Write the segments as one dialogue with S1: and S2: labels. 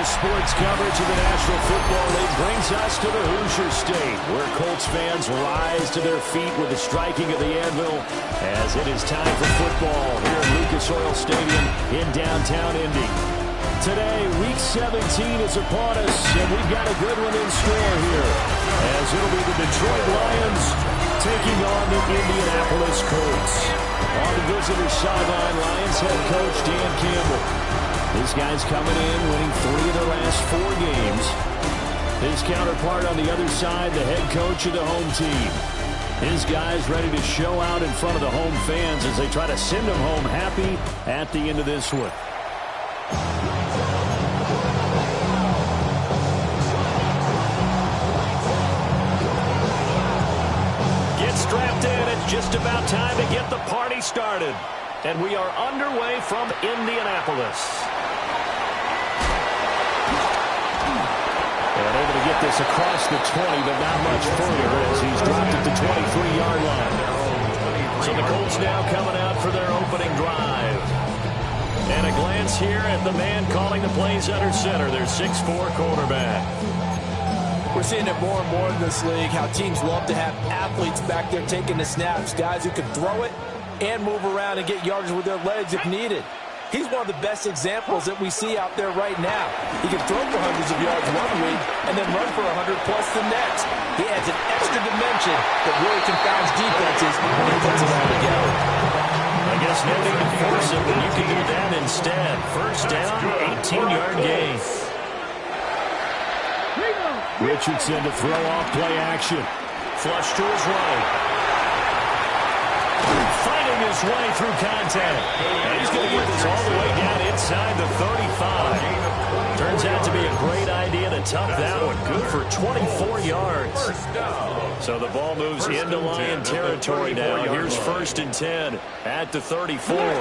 S1: sports coverage of the National Football League brings us to the Hoosier State, where Colts fans rise to their feet with the striking of the anvil as it is time for football here at Lucas Oil Stadium in downtown Indy. Today, Week 17 is upon us, and we've got a good one in store here, as it'll be the Detroit Lions taking on the Indianapolis Colts. On the visitor's sideline, Lions head coach Dan Campbell. This guy's coming in, winning 3 of their last 4 games. His counterpart on the other side, the head coach of the home team. His guys ready to show out in front of the home fans as they try to send them home happy at the end of this one. Get strapped in. It's just about time to get the party started. And we are underway from Indianapolis. And able to get this across the 20, but not much further as he's dropped at the 23-yard line. So the Colts now coming out for their opening drive. And a glance here at the man calling the plays under center, their 6'4" quarterback.
S2: We're seeing it more and more in this league, how teams love to have athletes back there taking the snaps, guys who can throw it and move around and get yardage with their legs if needed. He's one of the best examples that we see out there right now. He can throw for hundreds of yards one week and then run for 100-plus the next. He adds an extra dimension that really confounds defenses when he puts it all together.
S1: I guess no need to force it, but you can do that instead. First down, 18-yard gain. Richardson to throw off play action. Flush to his right. Fighting his way through contact. And he's going to get this all the way down inside the 35. Turns out to be a great idea to tuck that one. Good for 24 yards. So the ball moves into Lion territory now. Here's 1st and 10 at the 34. Heavy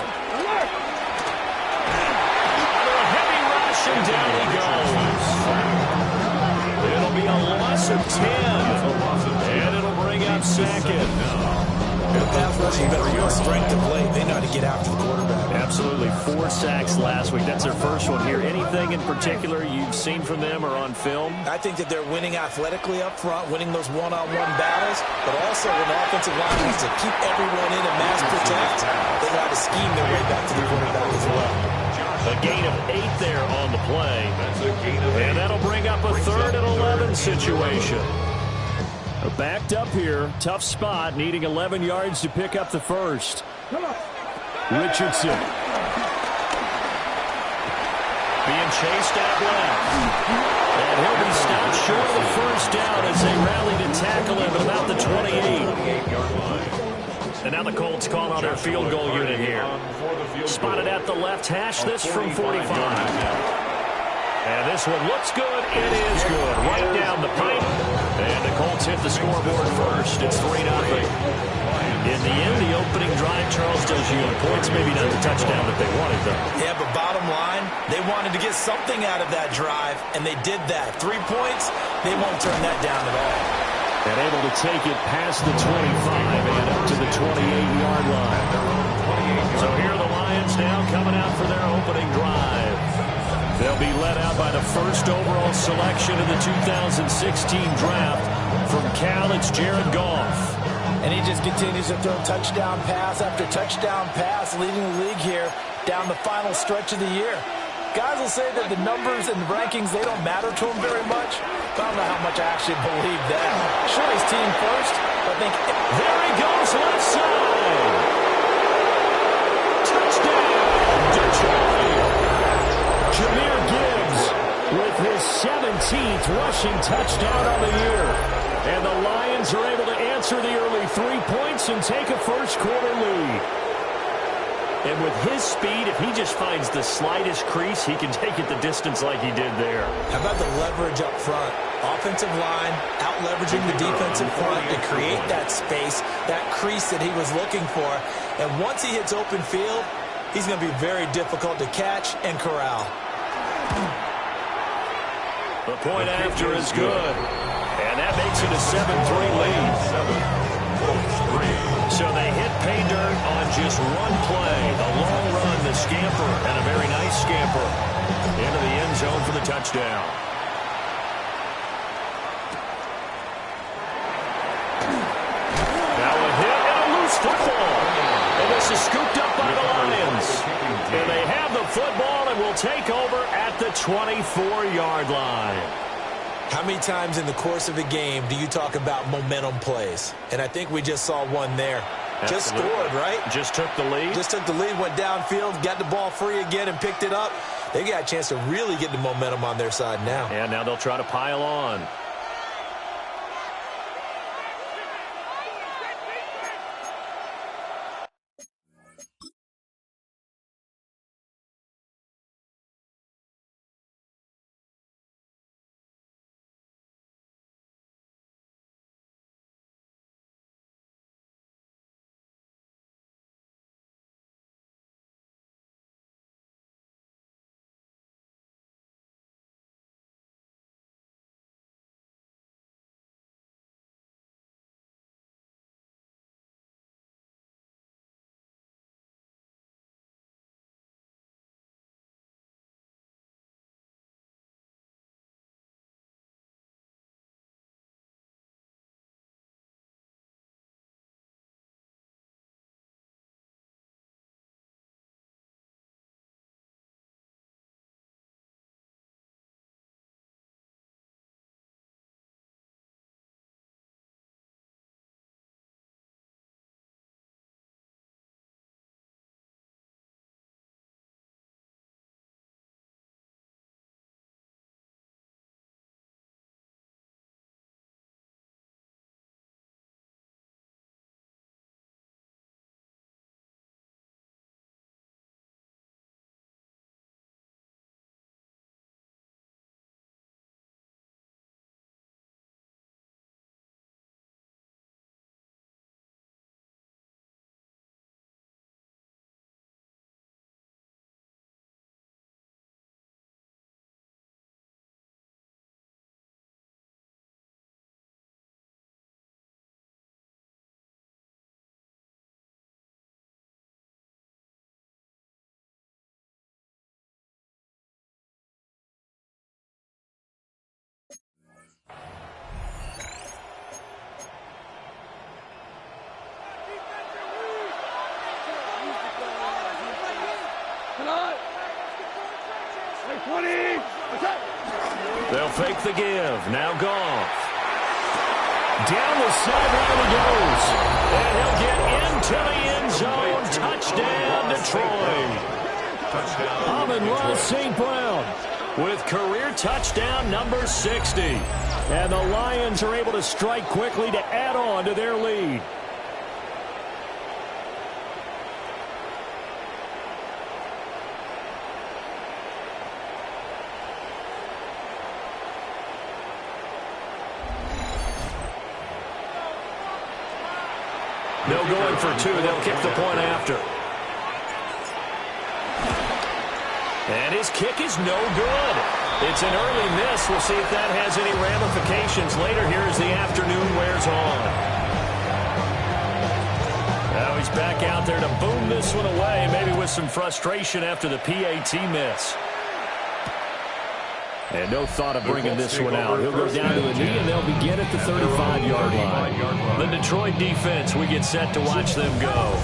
S1: rush, and down he goes. It'll be a loss of 10. And it'll bring up 2nd.
S2: The pass rushing better real strength of late. They know how to get after the quarterback.
S1: Absolutely. 4 sacks last week. That's their first one here. Anything in particular you've seen from them or on film?
S2: I think that they're winning athletically up front, winning those one-on-one battles, but also when the offensive line wants to keep everyone in and mass protect, they know how to scheme their way back to the quarterback as well.
S1: A gain of 8 there on the play. And that'll bring up a 3rd and 11 situation. Backed up here, tough spot, needing 11 yards to pick up the first. Richardson. Being chased out left. And he'll be stopped short of the first down as they rally to tackle him at about the 28. And now the Colts call on their field goal unit here. Spotted at the left hash, this from 45. And this one looks good. It is good. Right down the pipe. And the Colts hit the scoreboard first. It's 3-0. In the end, the opening drive, Charles does yield points. Maybe not the touchdown that they wanted, though.
S2: Yeah, but bottom line, they wanted to get something out of that drive, and they did that. 3 points, they won't turn that down at all.
S1: And able to take it past the 25 and up to the 28-yard line. So here are the Lions now coming out for their opening drive. They'll be led out by the first overall selection in the 2016 draft. From Cal, it's Jared Goff.
S2: And he just continues to throw touchdown pass after touchdown pass, leading the league here down the final stretch of the year. Guys will say that the numbers and the rankings, they don't matter to him very much. But I don't know how much I actually believe that. Sure, his team first, but I think...
S1: There he goes, left side. Touchdown, Detroit. Jahmyr Gibbs with his 17th rushing touchdown on the year. And the Lions are able to answer the early 3 points and take a first-quarter lead. And with his speed, if he just finds the slightest crease, he can take it the distance like he did there.
S2: How about the leverage up front? Offensive line out-leveraging the defensive front to create that space, that crease that he was looking for. And once he hits open field, he's going to be very difficult to catch and corral.
S1: The point after is good. And that makes it a 7-3 lead. So they hit pay dirt on just one play. The long run, the scamper, and a very nice scamper. into the end zone for the touchdown. Now a hit and a loose football. And this is scooped up by the Lions. And they have the football and will take over at the 24-yard line.
S2: How many times in the course of a game do you talk about momentum plays? And I think we just saw one there. Absolutely. Just scored, right?
S1: Just took the lead.
S2: Just took the lead, went downfield, got the ball free again and picked it up. They got a chance to really get the momentum on their side now.
S1: And now they'll try to pile on. They'll fake the give. Now Goff. Down the sideline he goes. And he'll get into the end zone. Touchdown, Detroit. Amon-Ra St. Brown with career touchdown number 60. And the Lions are able to strike quickly to add on to their lead. They'll go in for two. They'll kick the point after. And his kick is no good. It's an early miss. We'll see if that has any ramifications later here as the afternoon wears on. Now he's back out there to boom this one away, maybe with some frustration after the PAT miss. And no thought of bringing this one out. He'll go down to the knee, and they'll begin at the 35-yard line. The Detroit defense, we get set to watch them go.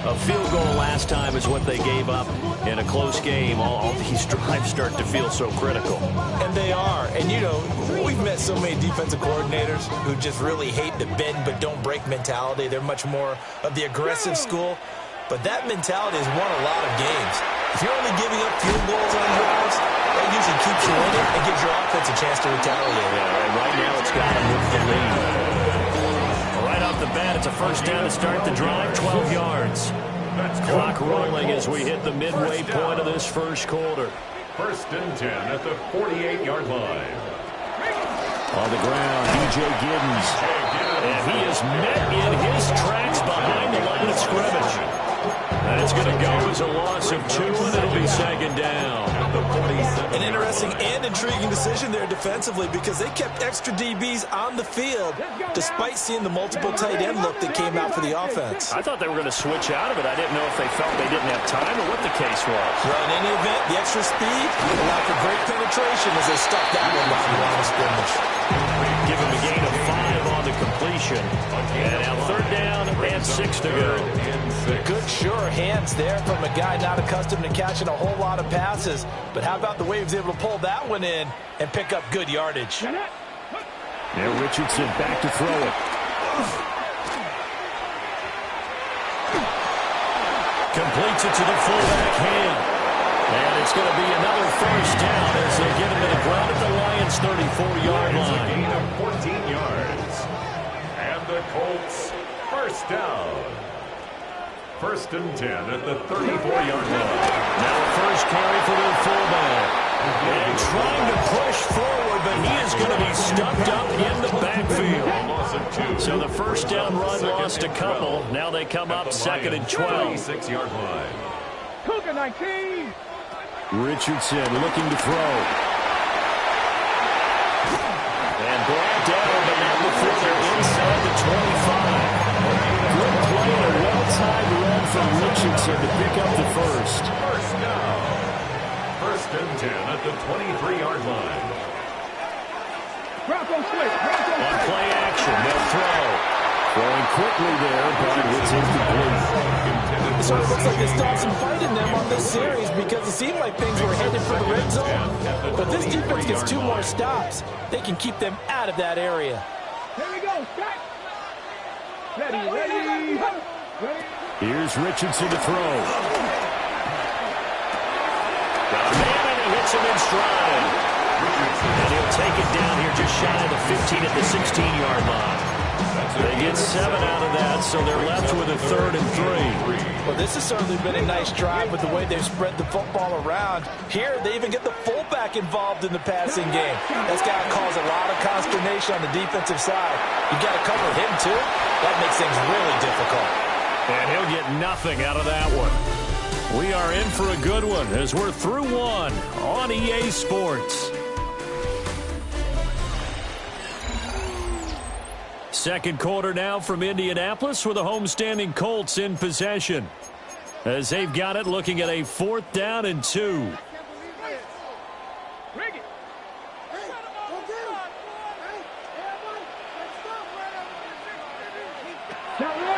S1: A field goal last time is what they gave up in a close game. All these drives start to feel so critical.
S2: And they are. And, you know, we've met so many defensive coordinators who just really hate the bend but don't break mentality. They're much more of the aggressive school. But that mentality has won a lot of games. If you're only giving up field goals on drives, that usually keeps you in it and gives your offense a chance to retaliate.
S1: Yeah, and right now it's got them with the lead. Right off the bat, it's a first down to start the drive, 12 yards. Clock rolling as we hit the midway point of this first quarter.
S3: 1st and 10 at the 48-yard line.
S1: On the ground, DJ Giddens. And he is met in his tracks behind the line of scrimmage. And it's going to go as a loss of 2, and it'll be 2nd down.
S2: An interesting and intriguing decision there defensively because they kept extra DBs on the field despite seeing the multiple tight end look that came out for the the offense.
S1: I thought they were going to switch out of it. I didn't know if they felt they didn't have time or what the case was.
S2: Well, in any event, the extra speed allowed for great penetration as they stuck that one behind the line of scrimmage.
S1: Give him a gain of 5 on the completion. And now 3rd down and 6 to go.
S2: Good, sure hands there from a guy not accustomed to catching a whole lot of passes. But how about the way he was able to pull that one in and pick up good yardage?
S1: Now Richardson back to throw it. Completes it to the fullback hand. And it's going to be another 1st down as they get him to the ground at the Lions' 34-yard line.
S3: Gain of 14 yards. And the Colts, 1st down. 1st and 10 at the 34-yard line.
S1: Now a first carry for their fullback. And trying to push forward, but he is going to be stumped up in the backfield. So the 1st down run lost a couple. Now they come up 2nd and 12.
S3: 36-yard line.
S4: Cougar 19.
S1: Richardson looking to throw. And brought down, but not before they're inside the 25. Good play and a well-timed run from Richardson to pick up the 1st.
S3: 1st down. 1st and 10 at the 23-yard line.
S1: On play action, they'll throw. Throwing quickly there, but it's incomplete.
S2: It sort of looks like they still have some fight in them on this series because it seemed like things were headed for the red zone. But this defense gets 2 more stops. They can keep them out of that area.
S4: Here we go. Ready.
S1: Here's Richardson to throw. Got a man and he hits him in stride. And he'll take it down here just shy of the 15 at the 16-yard line. They get 7 out of that, so they're left with a 3rd and 3.
S2: Well, this has certainly been a nice drive with the way they've spread the football around. Here, they even get the fullback involved in the passing game. That's got to cause a lot of consternation on the defensive side. You got to cover him, too. That makes things really difficult.
S1: And he'll get nothing out of that one. We are in for a good one as we're through one on EA Sports. 2nd quarter now from Indianapolis with the homestanding Colts in possession. As they've got it looking at a 4th down and 2.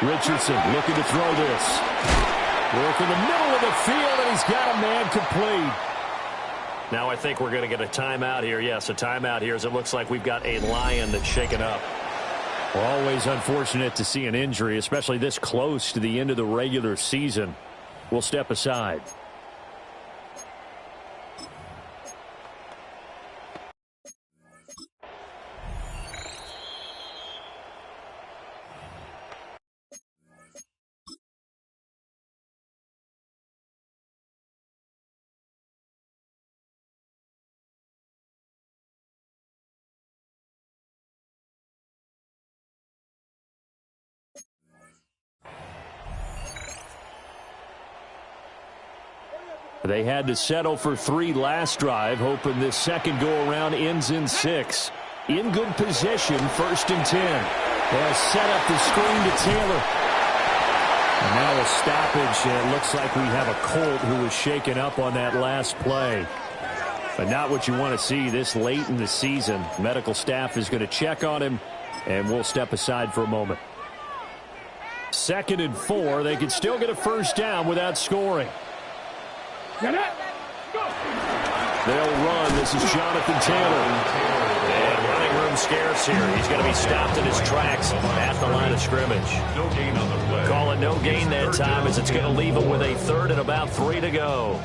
S1: Richardson looking to throw this. Work in the middle of the field, and he's got a man complete. Now I think we're going to get a timeout here. Yes, a timeout here as it looks like we've got a Lion that's shaken up. Always unfortunate to see an injury, especially this close to the end of the regular season. We'll step aside. They had to settle for 3 last drive, hoping this second go-around ends in 6. In good position, 1st and 10. They'll set up the screen to Taylor. And now a stoppage, and it looks like we have a Colt who was shaken up on that last play. But not what you want to see this late in the season. Medical staff is going to check on him, and we'll step aside for a moment. 2nd and 4. They could still get a 1st down without scoring. They'll run. This is Jonathan Taylor. And running room scarce here. He's going to be stopped in his tracks at the line of scrimmage.
S3: No gain on the play.
S1: Call it no gain that time as it's going to leave him with a 3rd and about 3 to go.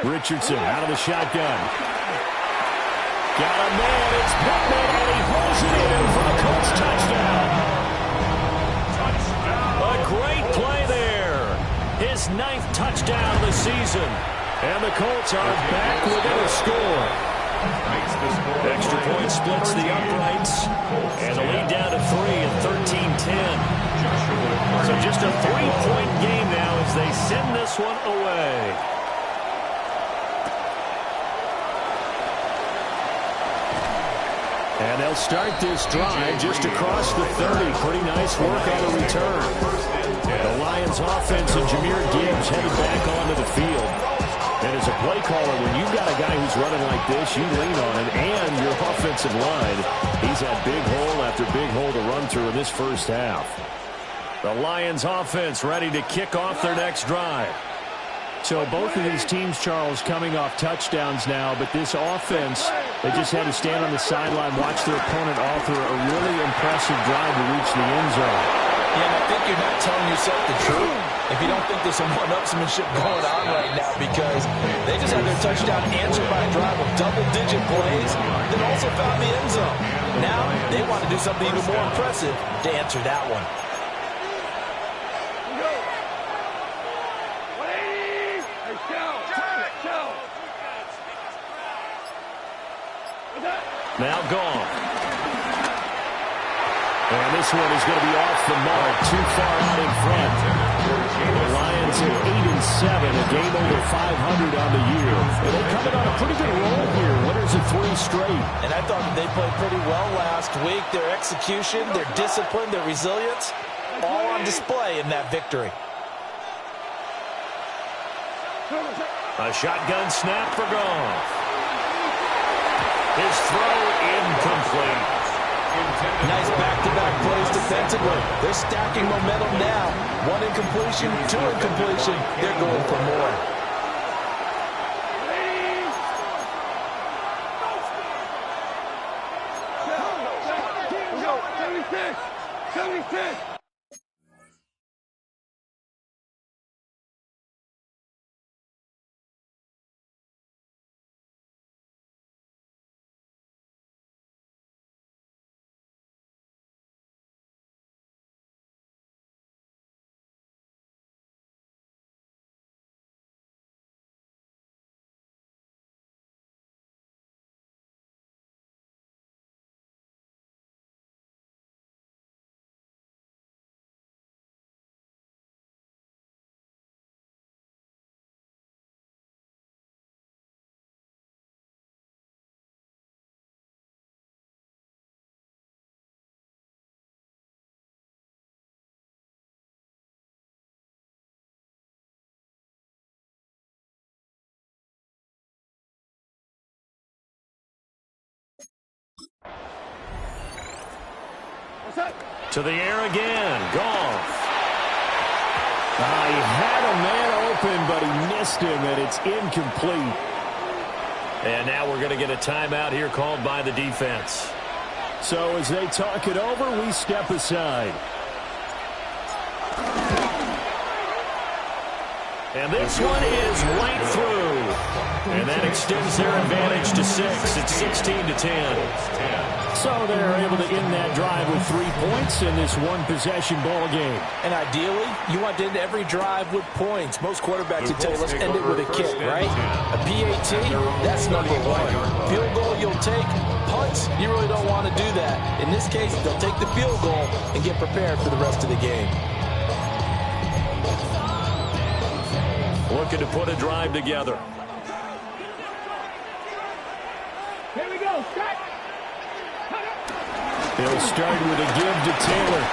S1: Richardson out of the shotgun. Got a man. It's Pittman, and he pulls it in for the Colts touchdown. Great play there. His 9th touchdown of the season. And the Colts are back within a score. Extra point splits the uprights. And the lead down to 3 at 13-10. So just a 3-point game now as they send this one away. And they'll start this drive just across the 30. Pretty nice work on the return. The Lions offense and Jahmyr Gibbs headed back onto the field. And as a play caller, when you've got a guy who's running like this, you lean on him and your offensive line. He's had big hole after big hole to run through in this first half. The Lions offense ready to kick off their next drive. So both of these teams, Charles, coming off touchdowns now, but this offense, they just had to stand on the sideline, watch their opponent author a really impressive drive to reach the end zone.
S2: Yeah, and I think you're not telling yourself the truth if you don't think there's some one-upsmanship going on right now, because they just had their touchdown answered by a drive of double-digit plays that also found the end zone. Now they want to do something even more impressive to answer that one.
S1: Now gone. And this one is going to be off the mark, too far out in front. The Lions at 8-7, a game over 500 on the year. And they coming on a pretty good roll here. Winners of 3 straight.
S2: And I thought they played pretty well last week. Their execution, their discipline, their resilience, all on display in that victory.
S1: A shotgun snap for Goff. His throw incomplete.
S2: Nice back-to-back plays defensively. They're stacking momentum now. 1 incompletion, 2 incompletion. They're going for more.
S4: Go, 76! 76!
S1: To the air again. Goff. He had a man open, but he missed him, and it's incomplete. And now we're going to get a timeout here called by the defense. So as they talk it over, we step aside. And this one is right through. And that extends their advantage to 6. It's 16-10. So they're able to end that drive with 3 points in this one-possession ball game.
S2: And ideally, you want to end every drive with points. Most quarterbacks would tell you, let's end it with a kick, right? A PAT, that's number 1. Field goal you'll take. Punts, you really don't want to do that. In this case, they'll take the field goal and get prepared for the rest of the game.
S1: Looking to put a drive together.
S4: Here we go, set!
S1: They'll start with a give to Taylor.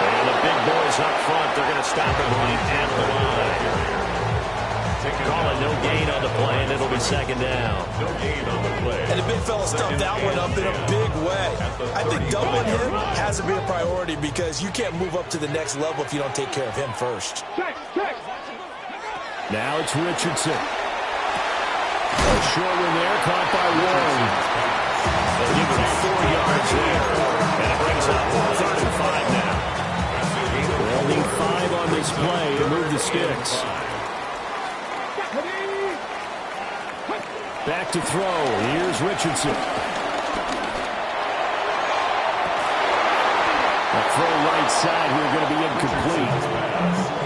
S1: And the big boys up front, they're going to stop him right at the line. Calling no gain on the play, and it'll be second down.
S3: No gain on the play.
S2: And the big fella stuffed that one up in a big way. I think doubling him has to be a priority because you can't move up to the next level if you don't take care of him first.
S4: Check, check!
S1: Now it's Richardson. A short one there, caught by Warren. They'll give him 4 yards there. And it brings up 3rd and 5 now. They'll need 5 on this play to move the sticks. Back to throw. Here's Richardson. A throw right side here going to be incomplete.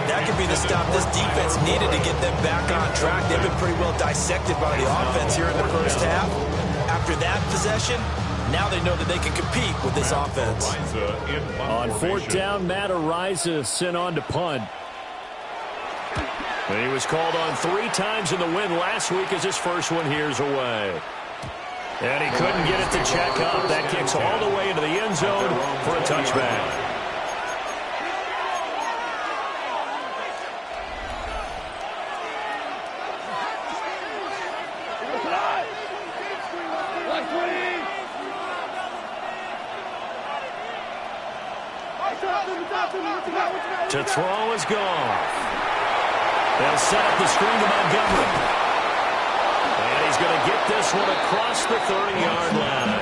S2: That could be the stop this defense needed to get them back on track. They've been pretty well dissected by the offense here in the first half. After that possession, now they know that they can compete with this offense.
S1: On 4th down, Matt Ariza sent on to punt. He was called on 3 times in the win last week as his first one here's away. And he couldn't get it to check up. kicks all the way into the end zone for a touchback. To throw is gone. They'll set up the screen to Montgomery. And he's going to get this one across the 30-yard line.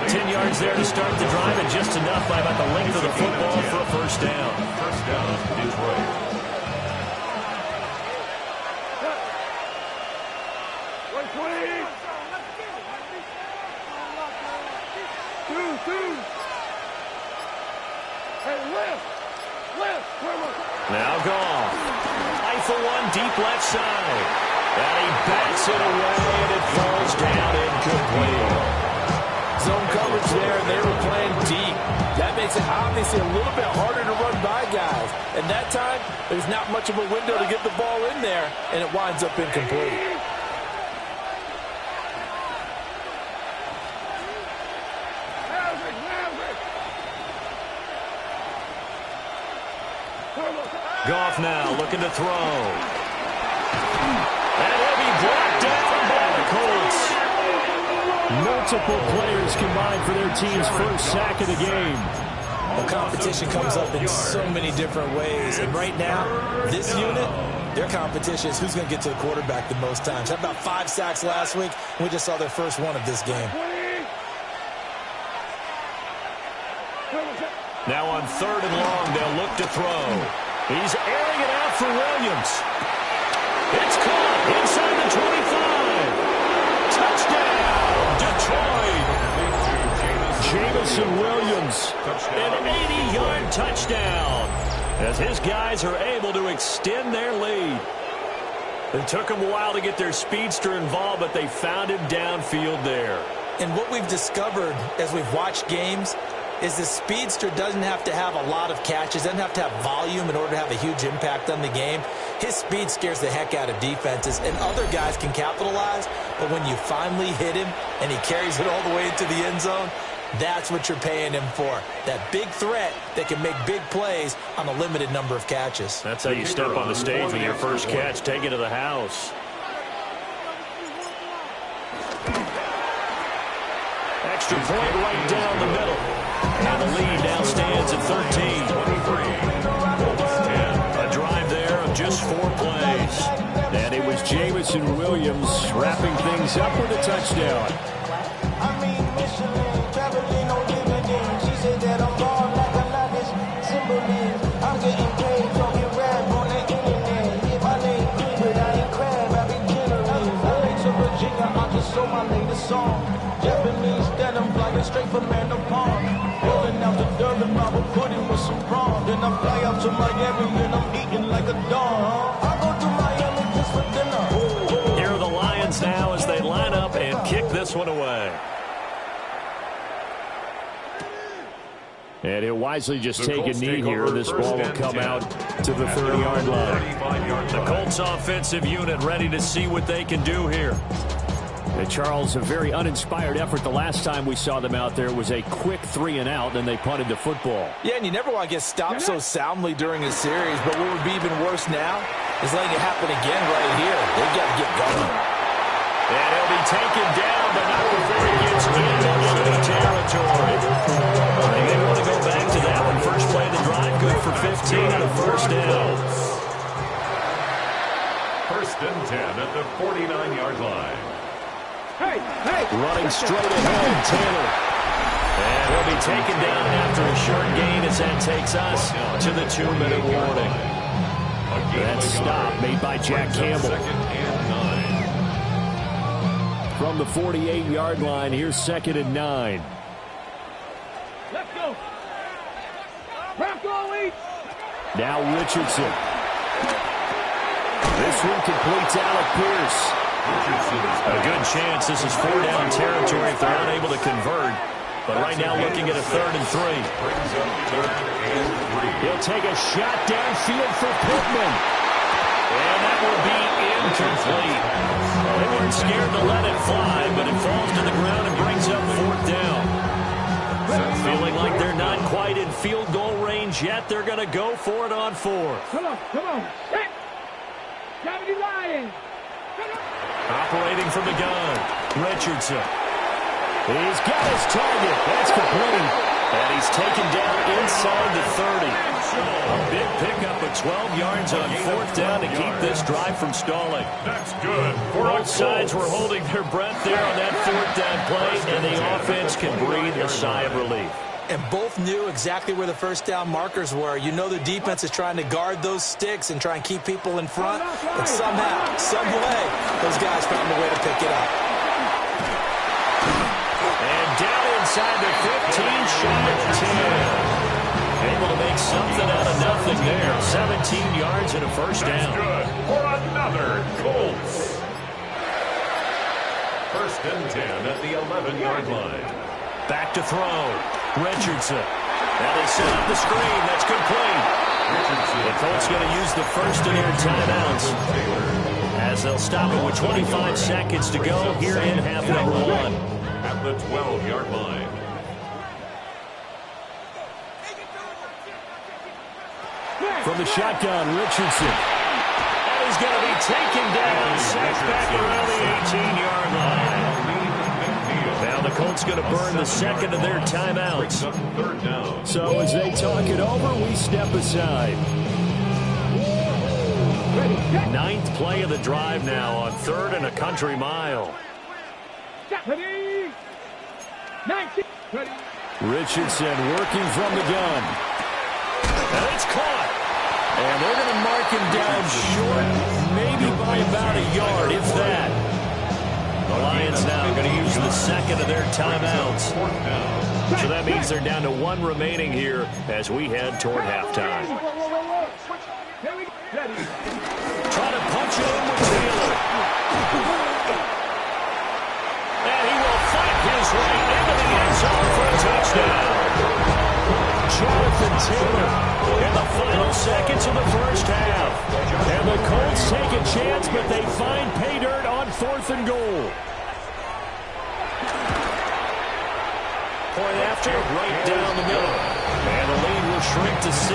S1: 10 yards there to start the drive, and just enough by about the length of the football for a first down.
S3: First down, Detroit.
S1: Now Goff. Eye for one, deep left side. And he bats it away, and it falls down incomplete.
S2: Zone coverage there, and they were playing deep. That makes it obviously a little bit harder to run by guys. And that time, there's not much of a window to get the ball in there, and it winds up incomplete.
S1: Goff now looking to throw. And he'll be brought down by the Colts. Multiple players combined for their team's first sack of the game.
S2: The competition comes up in so many different ways. And right now, this unit, their competition is who's going to get to the quarterback the most times. Had about 5 sacks last week. We just saw their first one of this game.
S1: Now on 3rd and long, they'll look to throw. He's airing it out for Williams. It's caught inside the 25. Touchdown, Detroit. Jamison Williams, an 80-yard touchdown, as his guys are able to extend their lead. It took them a while to get their speedster involved, but they found him downfield there.
S2: And what we've discovered as we've watched games is the speedster doesn't have to have a lot of catches, doesn't have to have volume in order to have a huge impact on the game. His speed scares the heck out of defenses, and other guys can capitalize, but when you finally hit him and he carries it all the way into the end zone, that's what you're paying him for. That big threat that can make big plays on a limited number of catches.
S1: That's how you step on the stage with your first catch, take it to the house. Extra point right down the middle. And the lead now stands at 13. A drive there of just 4 plays. And it was Jamison Williams wrapping things up with a touchdown.
S5: Straight from Manapon, rolling out the Durban, I will put him with some prawn. Then I fly out to Miami and I'm eating like a dog. I go to Miami just for dinner.
S1: Here are the Lions now as they line up and kick this one away. And he'll wisely just take a knee here. This ball will come out to the 30-yard line. The Colts offensive unit ready to see what they can do here. And Charles, a very uninspired effort the last time we saw them out there. It was a quick 3 and out, then they punted the football.
S2: Yeah, and you never want to get stopped so soundly during a series, but what would be even worse now is letting it happen again right here. They've got to get going.
S1: And he'll be taken down, but not before he gets into enemy territory. They want to go back to that one. First play of the drive, good for 15 and a first down.
S3: 1st and 10 at the 49-yard line.
S1: Running straight ahead, Taylor. And he'll be taken down after a short gain as that takes us to the 2-minute warning. That stop made by Jack Campbell. From the 48-yard line, here's 2nd and 9.
S4: Let's go. Rocco East.
S1: Now Richardson. This one completes Alec Pierce. A good chance this is 4-down territory if they're unable to convert. But right now looking at a 3rd and 3. He'll take a shot downfield for Pittman. And that will be incomplete. They weren't scared to let it fly, but it falls to the ground and brings up 4th down. field goal range yet. They're going to go for it on fourth.
S4: Come on. Set. 70 Lions.
S1: Operating from the gun, Richardson. He's got his target. That's complete. And he's taken down inside the 30. A big pickup of 12 yards on fourth down to keep this drive from stalling.
S3: That's good.
S1: Both sides were holding their breath there on that fourth down play, and the offense can breathe a sigh of relief.
S2: And both knew exactly where the first down markers were. You know the defense is trying to guard those sticks and try and keep people in front. But somehow, some way, those guys found a way to pick it up.
S1: And down inside the 15, shy of 10. Able to make something out of nothing there. 17 yards and a first down.
S3: That's good for another Colts. First and 10 at the 11-yard line.
S1: Back to throw. Richardson. Now they set up the screen. That's complete. The Colts going to use the first of their timeouts as they'll stop it with 25 seconds to go here in half number one.
S3: At the 12-yard line.
S1: From the shotgun, Richardson. And he's going to be taken down. Sacked back around the 18-yard line. Now the Colts going to burn the second of their timeouts.
S3: Third down.
S1: So as they talk it over, we step aside. Ninth play of the drive now on third and a country mile. Richardson working from the gun. And it's caught. And they're going to mark him down short, maybe by about a yard, if that. The Lions now going to use the second of their timeouts. So that means they're down to one remaining here as we head toward halftime. Trying to punch it in with Taylor. And he will fight his way into the end zone for a touchdown. Jonathan Taylor in the final seconds of the first half. And the Colts take a chance, but they find pay dirt on fourth and goal. Point after, right down the middle. And the lead will shrink to 6.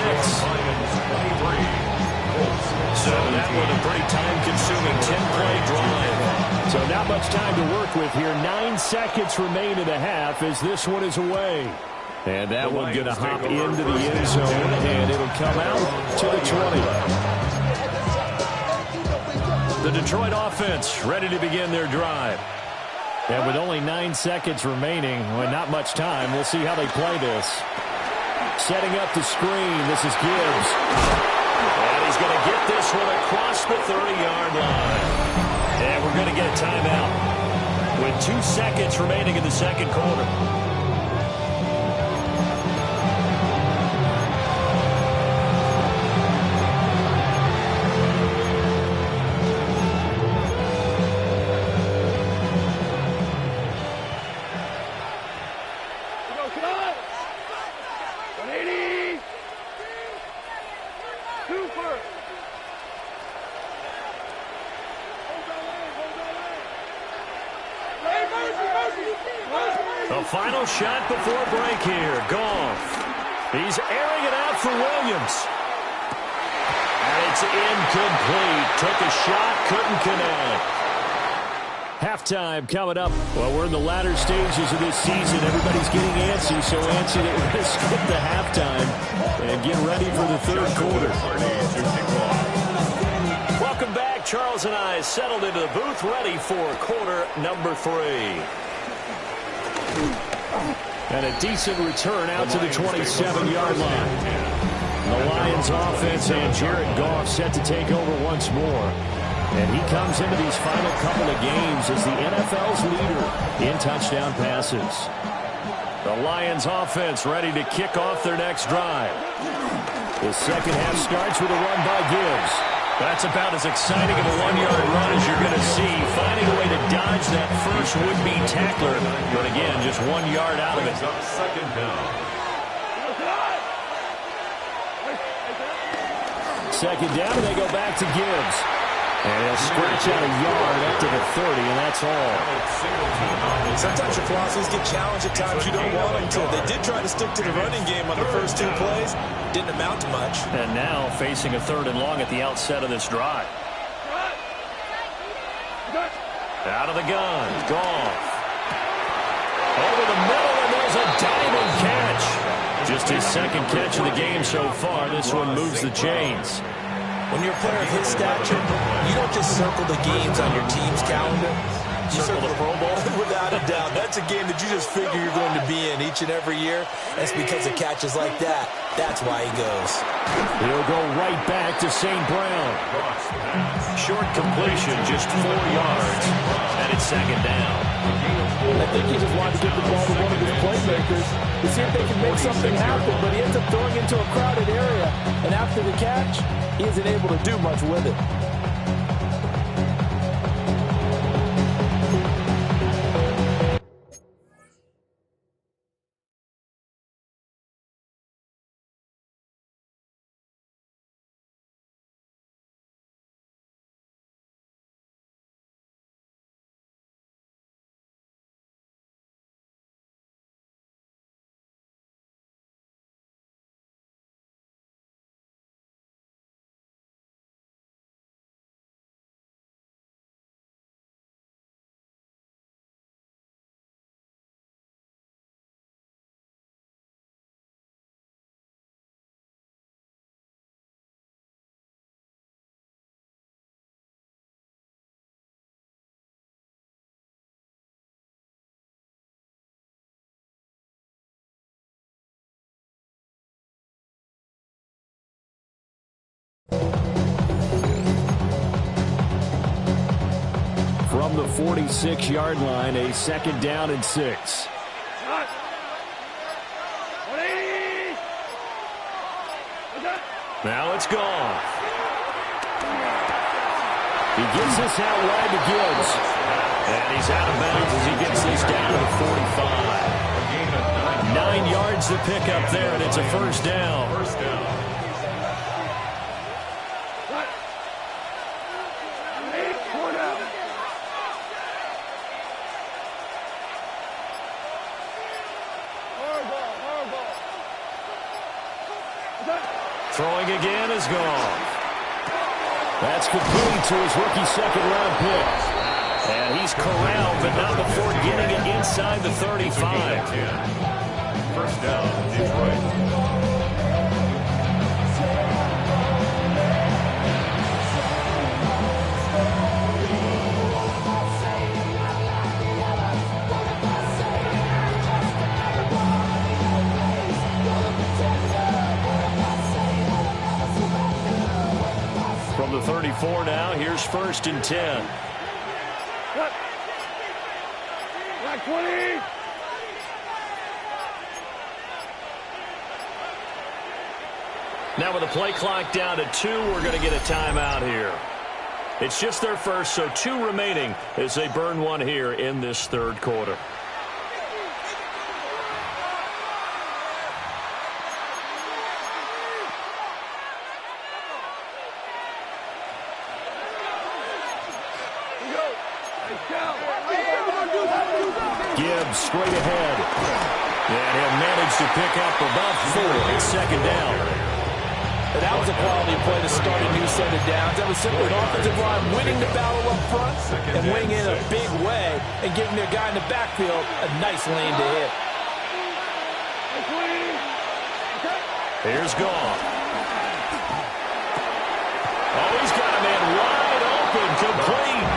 S1: So that was a pretty time-consuming 10-play drive. So not much time to work with here. 9 seconds remain in the half as this one is away. And that one going to hop into the end zone, and it'll come out to the 20. The Detroit offense ready to begin their drive. And with only 9 seconds remaining, well, not much time, we'll see how they play this. Setting up the screen, this is Gibbs. And he's going to get this one across the 30-yard line. And we're going to get a timeout with 2 seconds remaining in the second quarter. Final shot before break here. Goff. He's airing it out for Williams. And it's incomplete. Took a shot, couldn't connect. Halftime coming up. Well, we're in the latter stages of this season. Everybody's getting antsy, so antsy that we're going to skip the halftime and get ready for the third quarter. Welcome back. Charles and I settled into the booth ready for quarter number 3. And a decent return out to the 27-yard line. The Lions offense and Jared Goff set to take over once more. And he comes into these final couple of games as the NFL's leader in touchdown passes. The Lions offense ready to kick off their next drive. The second half starts with a run by Gibbs. That's about as exciting of a 1-yard run as you're going to see. Finding a way to dodge that first would-be tackler. But again, just 1 yard out of it.
S3: Second down.
S1: Second down, and they go back to Gibbs. And he'll scratch out a yard up to the 30, and that's all.
S2: Sometimes your philosophies get challenged at times you don't want them to. They did try to stick to the running game on the first 2 plays. Didn't amount to much.
S1: And now facing a 3rd and long at the outset of this drive. Out of the gun. Goff. Over the middle, and there's a diving catch. Just his 2nd catch of the game so far. This one moves the chains.
S2: When you're a player of his stature, you don't just circle the games on your team's calendar. You circle the Pro Bowl. Without a doubt. That's a game that you just figure you're going to be in each and every year. That's because of catches like that. That's why he goes.
S1: He'll go right back to St. Brown. Short completion, just 4 yards. And it's 2nd down.
S2: I think he just wanted to get the ball to one of his playmakers to see if they can make something happen, but he ends up throwing into a crowded area. And after the catch, he isn't able to do much with it.
S1: From the 46-yard line, a 2nd down and 6. Now it's gone. He gets this out wide to Gibbs. And he's out of bounds as he gets this down to the 45. 9 yards to pick up there, and it's a 1st down. Throwing again is gone. That's complete to his rookie 2nd-round pick. And he's corralled, but not before getting it inside the 35.
S3: 1st down, Detroit.
S1: From the 34 now, here's 1st and 10.
S4: Black 20.
S1: Now with the play clock down to 2, we're going to get a timeout here. It's just their first, so 2 remaining as they burn one here in this 3rd quarter. Gibbs straight ahead. And he'll manage to pick up about 4. It's 2nd down.
S2: And that was a quality play to start a new set of downs. That was simply an offensive line winning the battle up front and winning in a big way and giving their guy in the backfield a nice lane to hit.
S1: Here's Goff. Oh, he's got a man wide open, complete.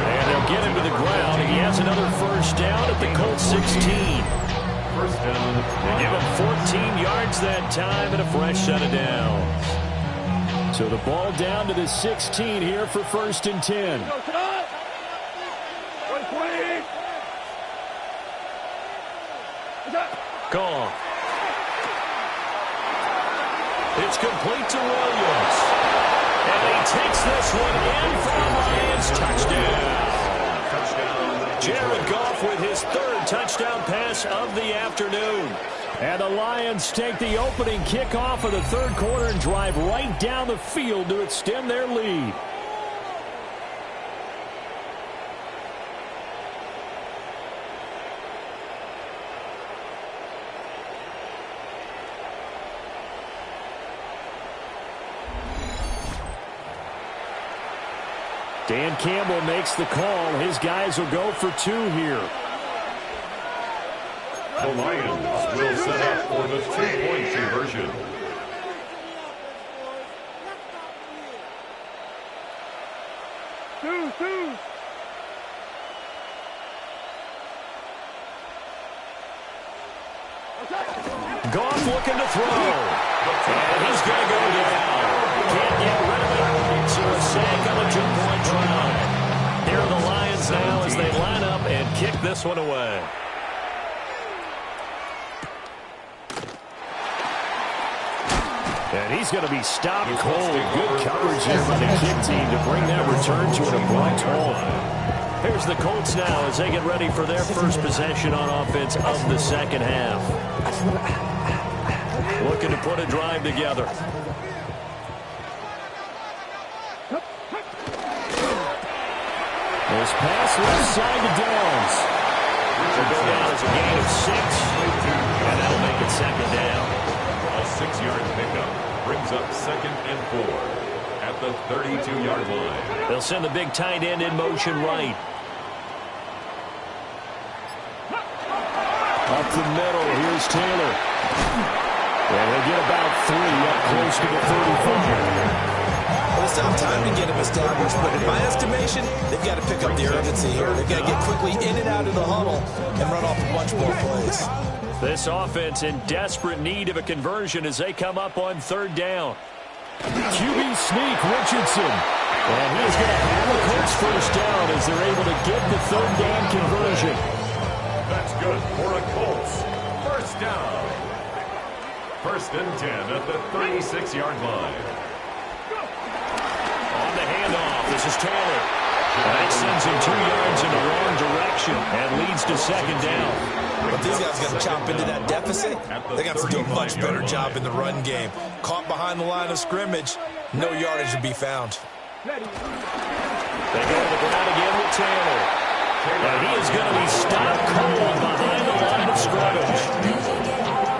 S1: And they'll get him to the ground. He has another 1st down at the Colts 16.
S3: 1st down.
S1: They give him 14 yards that time and a fresh set of downs. So the ball down to the 16 here for 1st and 10. Goff. It's complete to Williams. And he takes this one in for the Lions. Touchdown. Jared Goff with his 3rd touchdown pass of the afternoon. And the Lions take the opening kickoff of the 3rd quarter and drive right down the field to extend their lead. Dan Campbell makes the call. His guys will go for 2 here.
S3: The Lions will set up for the 2-point conversion.
S1: Goff looking to throw. And he's going to go down. Can't get rid of it. So a sack on a 2-point try. Here are the Lions now as they line up and kick this one away. And he's going to be stopped cold. Good coverage here by the kick team to bring that return to an abrupt halt. Here's the Colts now as they get ready for their first possession on offense of the second half. Looking to put a drive together. This pass left side to Downs. Will go down as a gain of 6, and that'll make it second down.
S3: A 6-yard pickup brings up 2nd and 4 at the 32-yard line.
S1: They'll send the big tight end in motion right. Up the middle, here's Taylor. And they get about 3 up close to the 35.
S2: Well, it's not time to get him established, but in my estimation, they've got to pick up the urgency here. They've got to get quickly in and out of the huddle and run off a bunch more plays.
S1: This offense in desperate need of a conversion as they come up on 3rd down. QB sneak, Richardson. And he's going to have the Colts first down as they're able to get the 3rd down conversion.
S3: That's good for a Colts first down. 1st and 10 at the 36-yard line.
S1: On the handoff, this is Taylor. That sends him 2 yards in the wrong direction and leads to 2nd down.
S2: But these guys got to chop into that deficit. They got to do a much better job in the run game. Caught behind the line of scrimmage, no yardage to be found.
S1: They go to the ground again with Taylor. And he is going to be stopped cold behind the line of scrimmage.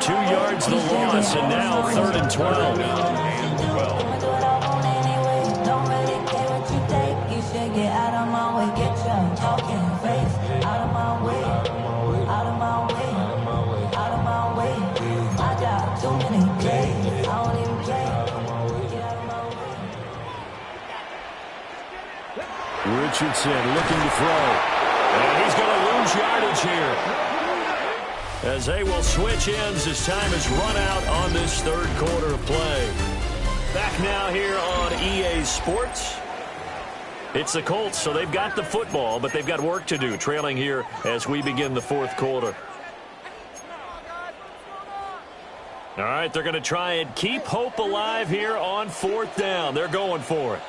S1: 2 yards the loss, and now 3rd and 12. Richardson looking to throw. And he's going to lose yardage here. As they will switch ends as time is run out on this 3rd quarter of play. Back now here on EA Sports. It's the Colts, so they've got the football, but they've got work to do, trailing here as we begin the 4th quarter. All right, they're going to try and keep hope alive here on 4th down. They're going for it.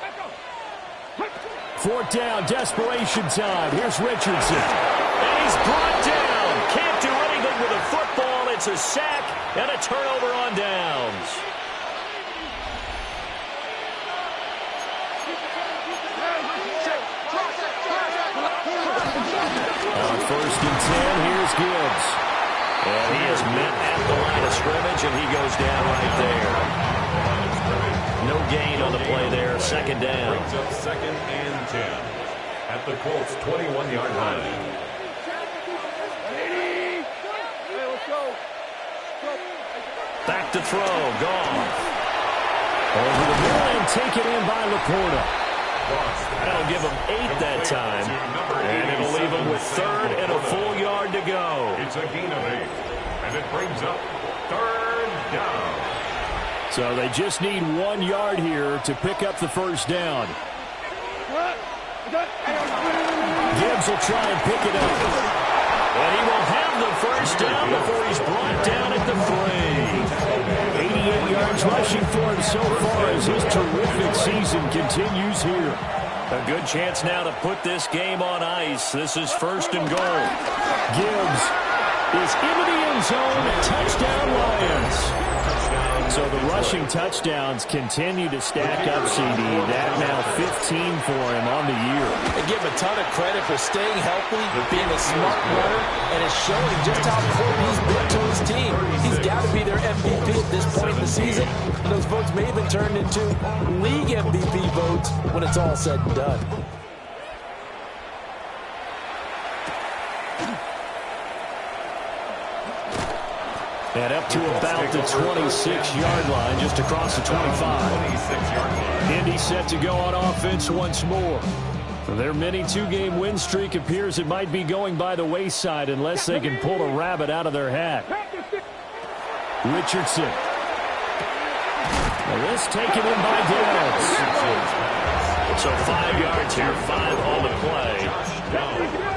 S1: 4th down, desperation time. Here's Richardson. And he's brought down. Can't do anything with a football. It's a sack and a turnover on downs. On 1st and 10, here's Gibbs. And he is met at the line of scrimmage, and he goes down right there. No gain on the play there. 2nd down.
S3: Brings up 2nd and 10 at the Colts 21-yard line.
S1: Back to throw. Goff. Over the middle and taken in by Laporta. That'll give him 8 that time. And it'll leave him with 3rd and a full yard to go.
S3: It's a gain of 8. And it brings up 3rd down.
S1: So they just need 1 yard here to pick up the first down. Gibbs will try and pick it up. And he will have the first down before he's brought down at the 3. 88 yards rushing for him so far as his terrific season continues here. A good chance now to put this game on ice. This is 1st and goal. Gibbs is into the end zone. Touchdown, Lions. So the rushing touchdowns continue to stack up, CD. That now 15 for him on the year.
S2: I give him a ton of credit for staying healthy, being a smart runner, and it's showing just how important he's been to his team. He's got to be their MVP at this point in the season. And those votes may have been turned into league MVP votes when it's all said and done.
S1: And up to about the 26-yard line, just across the 25.
S3: 26-yard line.
S1: Indy set to go on offense once more. Their mini two-game win streak appears it might be going by the wayside unless they can pull a rabbit out of their hat. Richardson. Now this taken in by Downs. So 5 yards here, 5 on the play.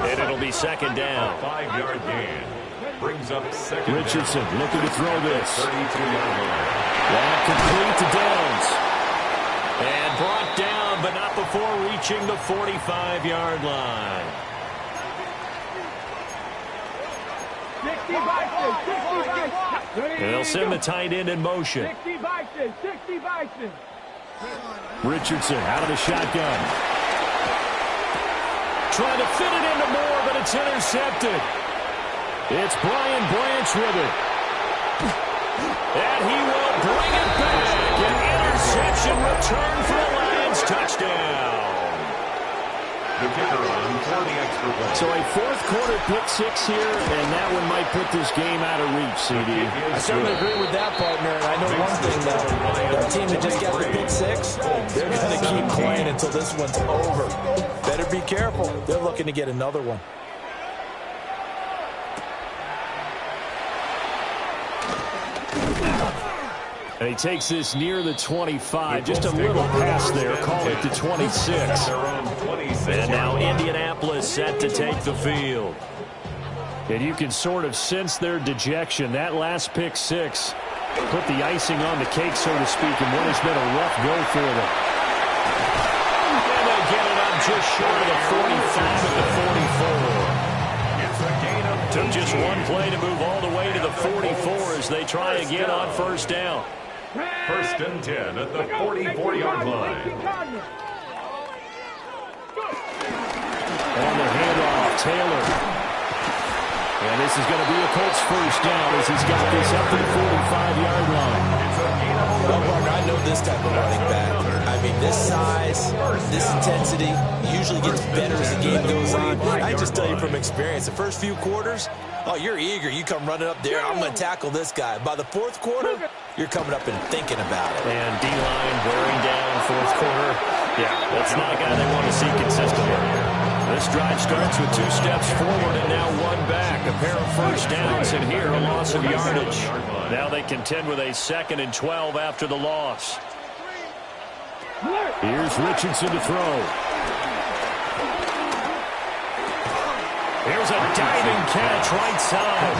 S1: And it'll be second down.
S3: 5-yard gain. Brings up second
S1: Richardson
S3: down.
S1: looking to throw this.
S3: 32-yard line.
S1: That complete to Downs. And brought down, but not before reaching the 45-yard line.
S4: 60 Bison, 60 Bison.
S1: And they'll send the tight end in motion.
S4: 60 Bison, 60 Bison.
S1: Richardson out of the shotgun. Trying to fit it into Moore, but it's intercepted. It's Brian Branch with it. And he will bring it back. An interception return for the Lions. Touchdown.
S3: The kicker on for the extra point.
S1: So a fourth-quarter pick-6 here, and that one might put this game out of reach, CD.
S2: I certainly agree with that, partner. And I know one thing, though. That team that just got the pick-6, they're going to keep playing until this one's over. Better be careful. They're looking to get another one.
S1: And he takes this near the 25. Just a little pass there. Call it the 26. And now Indianapolis set to take the field. And you can sort of sense their dejection. That last pick-6 put the icing on the cake, so to speak, in what has been a rough go for them. And they get it up just short of the 45 at the 44. Took just one play to move all the way to the 44 as they try again on first down.
S3: First and 10 at the 44-yard line.
S1: On the handoff, Taylor. And this is going to be a Colts first down as he's got this up to the 45-yard line.
S2: Well, partner, I know this type of running back. I mean, this size, this intensity usually gets better as the game goes on. I just tell you from experience, the first few quarters, oh, you're eager. You come running up there, I'm going to tackle this guy. By the fourth quarter, you're coming up and thinking about it.
S1: And D-line wearing down fourth quarter. Yeah, that's not a guy they want to see consistently. This drive starts with 2 steps forward and now 1 back. A pair of first downs and here a loss of yardage. Now they contend with a 2nd and 12 after the loss. Here's Richardson to throw. Here's a diving catch right side.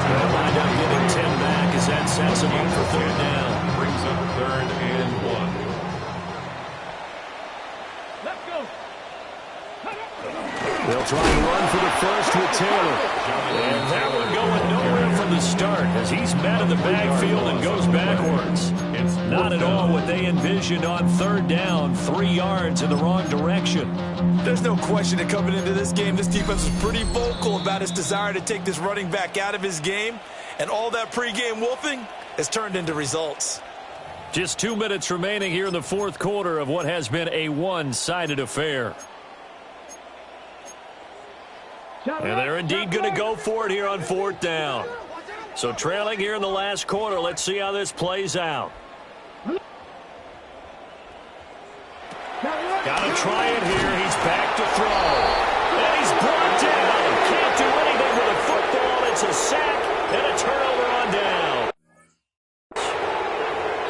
S1: They'll wind up getting 10 back as that sets him up for third down.
S3: Brings up 3rd and 1.
S4: Let's go.
S1: They'll try and run for the first with Taylor. And that one going nowhere from the start as he's met in the backfield and goes backwards. Not at all what they envisioned on third down, 3 yards in the wrong direction.
S2: There's no question that coming into this game, this defense was pretty vocal about its desire to take this running back out of his game. And all that pregame wolfing has turned into results.
S1: Just 2 minutes remaining here in the fourth quarter of what has been a one-sided affair. And they're indeed going to go for it here on fourth down. So trailing here in the last quarter, let's see how this plays out. Got to try it here. He's back to throw. And he's brought down. Can't do anything with a football. It's a sack and a turnover on down.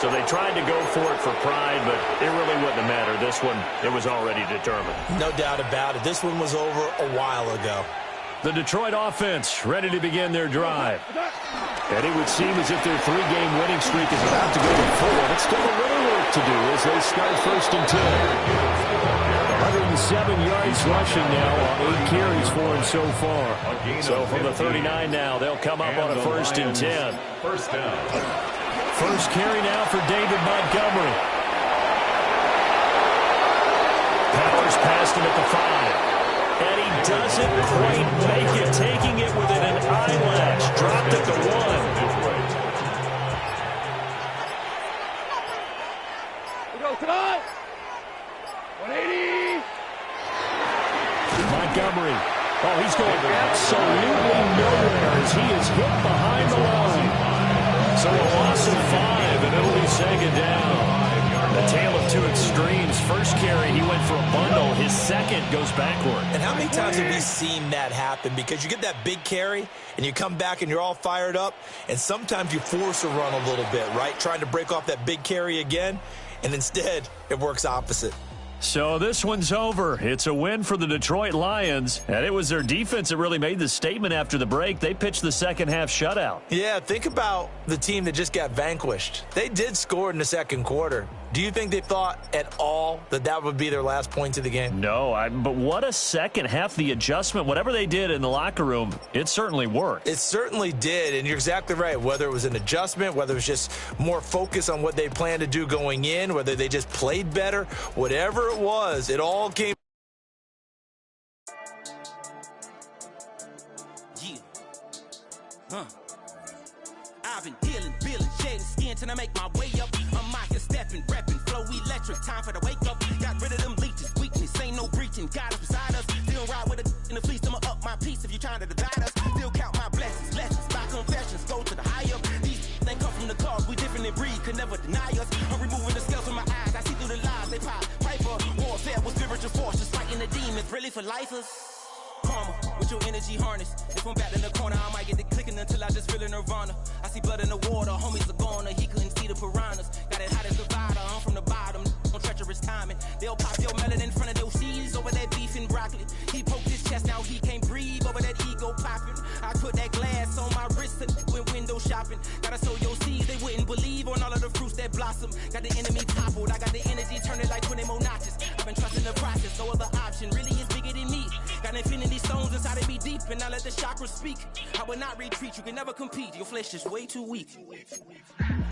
S1: So they tried to go for it for pride, but it really wouldn't have mattered. This one, it was already determined.
S2: No doubt about it. This one was over a while ago.
S1: The Detroit offense ready to begin their drive. And it would seem as if their 3-game winning streak is about to go to 4. But still a little work to do as they start first and 10. 107 yards rushing now on 8 carries for him so far. So from the 39 now, they'll come up on a first and 10.
S3: First down.
S1: First carry now for David Montgomery. Powers passed him at the 5. And he doesn't quite make it, taking it within an eyelash. Dropped at the 1.
S4: We go, cut! 180!
S1: Montgomery. Oh, he's going absolutely nowhere as he is hit behind the line. So a loss of 5, and it'll be second down. A tale of two extremes. First carry, he went for a bundle. His second goes backward.
S2: And how many times have we seen that happen? Because you get that big carry, and you come back, and you're all fired up, and sometimes you force a run a little bit, right? Trying to break off that big carry again, and instead it works opposite.
S1: So this one's over. It's a win for the Detroit Lions, and it was their defense that really made the statement after the break. They pitched the second-half shutout.
S2: Yeah, think about the team that just got vanquished. They did score in the second quarter. Do you think they thought at all that that would be their last points of the game?
S1: No, but what a second half. The adjustment, whatever they did in the locker room, it certainly worked.
S2: It certainly did, and you're exactly right. Whether it was an adjustment, whether it was just more focus on what they planned to do going in, whether they just played better, whatever it was, it all came.
S6: I've been dealing, shedding skin till I make my way up. I'm out here stepping, repping, flow electric, time for the wake up. Got rid of them leeches, weakness, ain't no breaching. God is beside us, still ride with a in the fleece. I'ma up my piece if you trying to divide us. Still count my blessings, lessons, my confessions, go to the higher. These they come from the cars, we different in breed, could never deny us. I'm removing the scales from my eyes, I see through the lies, they pop. Piper, warfare with spiritual forces, fighting the demons, really for lifers. Karma, with your energy harness. If I'm back in the corner, I might get the clicking until I just feel a nirvana. I see blood in the water, homies are gone, he couldn't see the piranhas. Got it hot as divider, I'm from the bottom, on treacherous timing. They'll pop your melon in front of those seeds over that beef and broccoli. He poked his chest, now he can't breathe over that ego popping. I put that glass on my wrist and went window shopping. Gotta sow your seeds, they wouldn't believe on all of the fruits that blossom. Got the enemy toppled, I got the energy, turn it like 20 more notches. I've been trusting the process, no other option really is bigger than me. Got infinity stones inside of me deep, and I let the chakras speak. I will not retreat, you can never compete, your flesh is way too weak.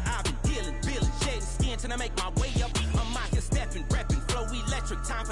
S6: I've been dealing, shedding skin till I make my way up. I'm out here stepping, repping, flow electric, time for